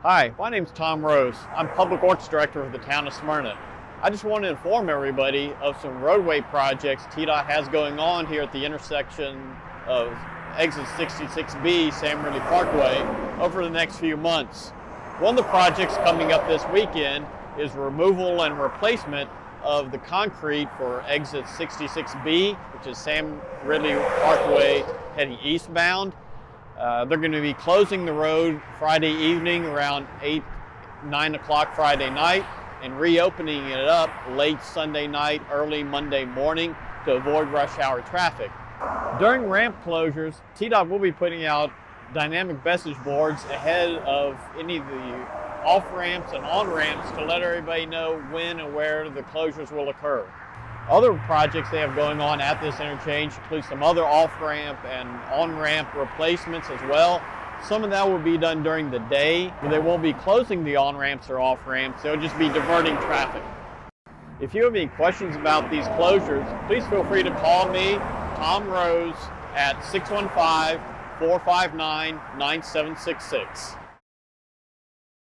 Hi, my name's Tom Rose. I'm Public Works Director of the town of Smyrna. I just want to inform everybody of some roadway projects TDOT has going on here at the intersection of exit 66B, Sam Ridley Parkway, over the next few months. One of the projects coming up this weekend is removal and replacement of the concrete for exit 66B, which is Sam Ridley Parkway heading eastbound. They're going to be closing the road Friday evening around 9 o'clock Friday night and reopening it up late Sunday night, early Monday morning to avoid rush hour traffic. During ramp closures, TDOT will be putting out dynamic message boards ahead of any of the off-ramps and on-ramps to let everybody know when and where the closures will occur. Other projects they have going on at this interchange include some other off-ramp and on-ramp replacements as well. Some of that will be done during the day, but they won't be closing the on-ramps or off-ramps. They'll just be diverting traffic. If you have any questions about these closures, please feel free to call me, Tom Rose, at 615-459-9766.